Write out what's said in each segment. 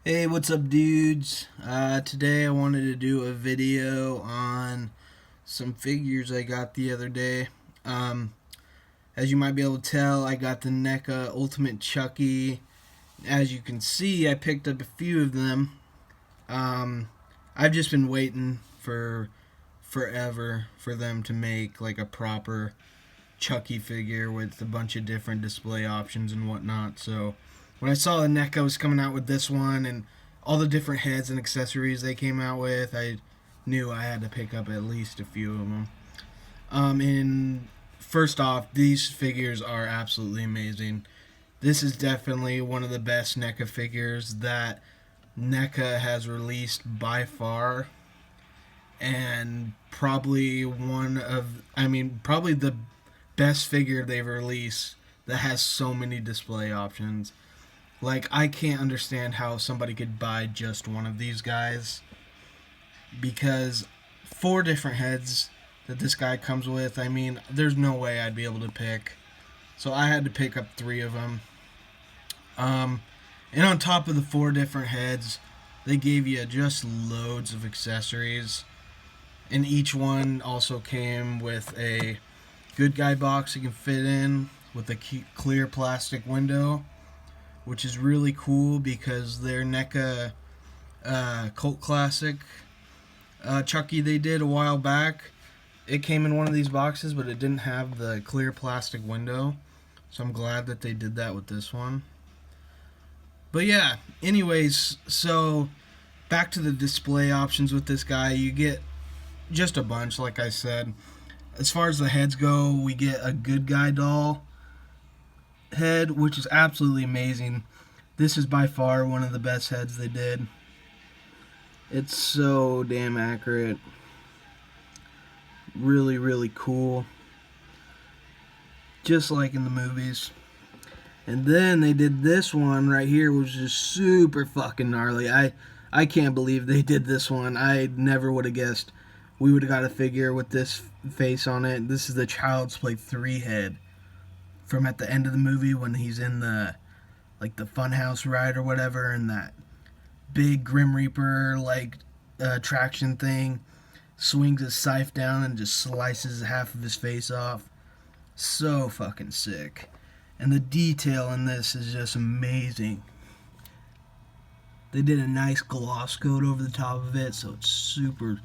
Hey, what's up, dudes? Today I wanted to do a video on some figures I got the other day. Um, as you might be able to tell, I got the NECA Ultimate Chucky. As you can see, I picked up a few of them. I've just been waiting for forever for them to make like a proper Chucky figure with a bunch of different display options and whatnot. So when I saw the NECA was coming out with this one and all the different heads and accessories they came out with, I knew I had to pick up at least a few of them. And first off, these figures are absolutely amazing. This is definitely one of the best NECA figures that NECA has released by far, and probably the best figure they've released that has so many display options. Like, I can't understand how somebody could buy just one of these guys, because four different heads that this guy comes with, there's no way I'd be able to pick. So I had to pick up three of them. And on top of the four different heads, they gave you just loads of accessories. And each one also came with a good guy box you can fit in with a clear plastic window, which is really cool because their NECA cult classic Chucky they did a while back, it came in one of these boxes, but it didn't have the clear plastic window. So I'm glad that they did that with this one. But yeah, anyways, so back to the display options with this guy. You get just a bunch, like I said. As far as the heads go, we get a good guy doll head, which is absolutely amazing. This is by far one of the best heads they did. It's so damn accurate. Really, really cool. Just like in the movies. And then they did this one right here, which is super fucking gnarly. I can't believe they did this one. I never would have guessed we would have got a figure with this face on it. This is the Child's Play 3 head from at the end of the movie when he's in the funhouse ride or whatever, and that big Grim Reaper traction thing swings his scythe down and just slices half of his face off. So fucking sick. And the detail in this is just amazing. They did a nice gloss coat over the top of it, so it's super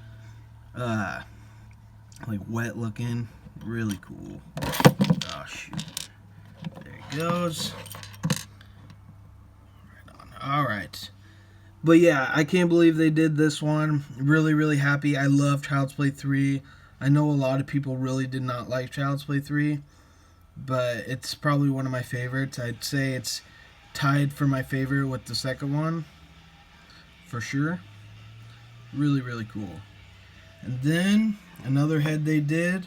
wet looking. Really cool. Oh shoot. There he goes. Right on. Alright. But yeah, I can't believe they did this one. Really, really happy. I love Child's Play 3. I know a lot of people really did not like Child's Play 3, but it's probably one of my favorites. I'd say it's tied for my favorite with the second one, for sure. Really, really cool. And then another head they did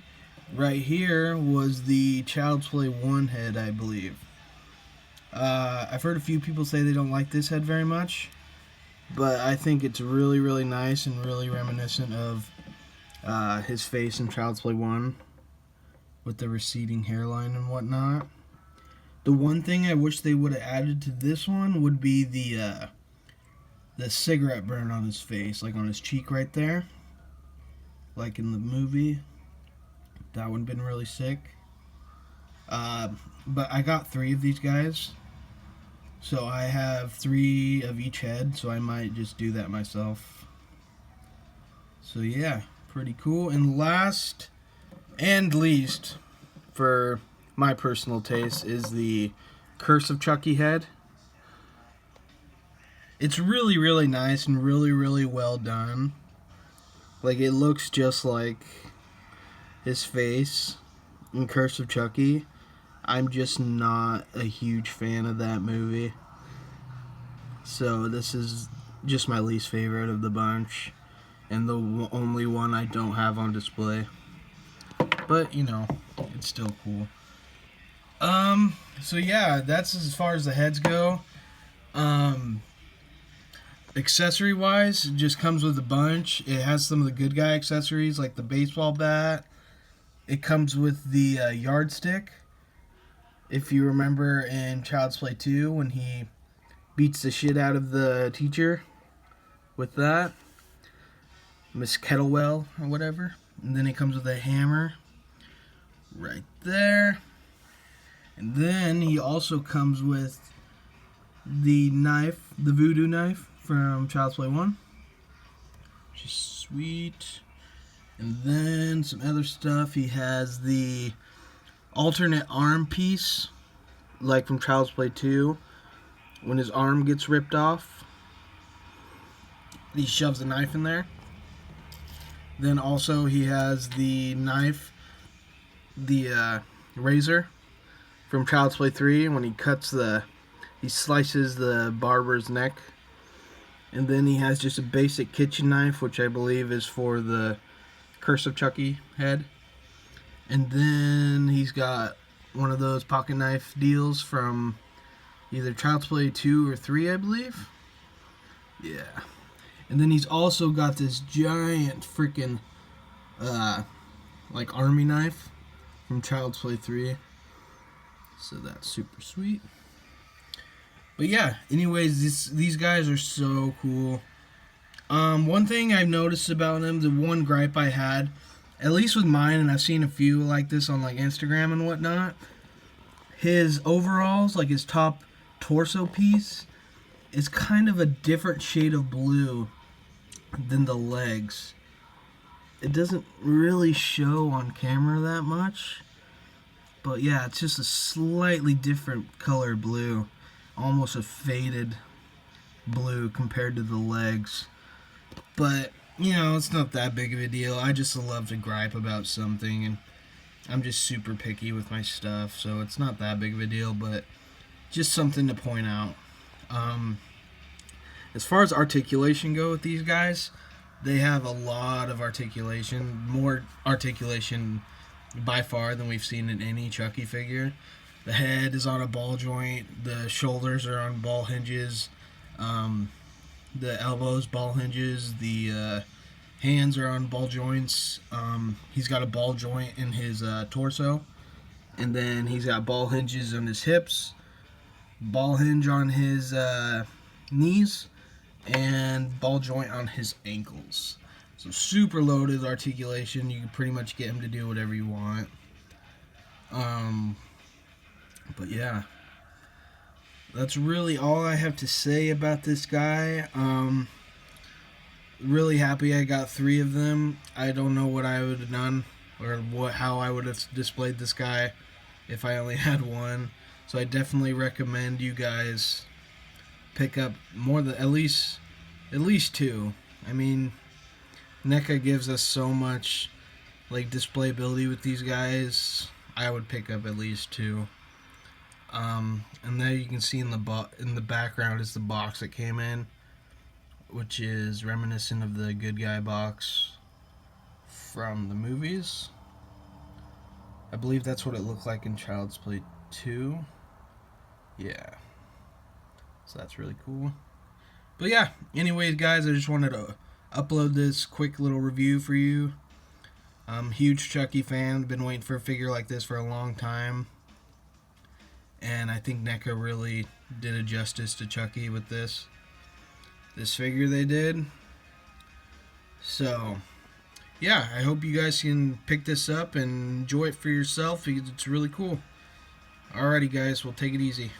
right here was the Child's Play 1 head, I believe. I've heard a few people say they don't like this head very much, but I think it's really, really nice and really reminiscent of his face in Child's Play 1 with the receding hairline and whatnot. The one thing I wish they would have added to this one would be the cigarette burn on his face, like on his cheek right there, like in the movie. That would have been really sick. But I got three of these guys, so I have three of each head, so I might just do that myself. So yeah, pretty cool. And last and least, for my personal taste, is the Curse of Chucky head. It's really, really nice and really, really well done. Like, it looks just like his face in Curse of Chucky. I'm just not a huge fan of that movie. So this is just my least favorite of the bunch, and the only one I don't have on display. But, you know, it's still cool. So yeah, that's as far as the heads go. Accessory wise, it just comes with a bunch. It has some of the good guy accessories, like the baseball bat. It comes with the yardstick. If you remember in Child's Play 2, when he beats the shit out of the teacher with that, Miss Kettlewell or whatever. And then he comes with a hammer right there. And then he also comes with the knife, the voodoo knife from Child's Play 1. Which is sweet. And then some other stuff. He has the alternate arm piece, like from Child's Play 2. When his arm gets ripped off, he shoves a knife in there. Then also he has the knife, the razor from Child's Play 3 when he slices the barber's neck. And then he has just a basic kitchen knife, which I believe is for the Curse of Chucky head. And then he's got one of those pocket knife deals from either Child's Play 2 or 3, I believe. Yeah. And then he's also got this giant freaking like army knife from Child's Play 3. So that's super sweet. But yeah, anyways, these guys are so cool. One thing I've noticed about them, the one gripe I had, at least with mine, and I've seen a few like this on like Instagram and whatnot, his overalls, like his top torso piece, is kind of a different shade of blue than the legs. It doesn't really show on camera that much, but yeah, it's just a slightly different color blue, almost a faded blue compared to the legs. But you know, it's not that big of a deal. I just love to gripe about something, and I'm just super picky with my stuff, so it's not that big of a deal, but just something to point out. As far as articulation go with these guys, they have a lot of articulation, more articulation by far than we've seen in any Chucky figure. The head is on a ball joint, the shoulders are on ball hinges, the elbows ball hinges, the hands are on ball joints. He's got a ball joint in his torso, and then he's got ball hinges on his hips, ball hinge on his knees, and ball joint on his ankles. So super loaded articulation. You can pretty much get him to do whatever you want. But yeah, that's really all I have to say about this guy. Really happy I got 3 of them. I don't know what I would have done or how I would have displayed this guy if I only had 1. So I definitely recommend you guys pick up more than at least 2. I mean, NECA gives us so much like displayability with these guys. I would pick up at least 2. And there you can see in the background is the box that came in, which is reminiscent of the good guy box from the movies. I believe that's what it looked like in Child's Play 2. Yeah. So that's really cool. But yeah, anyways guys, I just wanted to upload this quick little review for you. I'm a huge Chucky fan. Been waiting for a figure like this for a long time. And I think NECA really did a justice to Chucky with this figure they did. So yeah, I hope you guys can pick this up and enjoy it for yourself because it's really cool. Alrighty guys, we'll take it easy.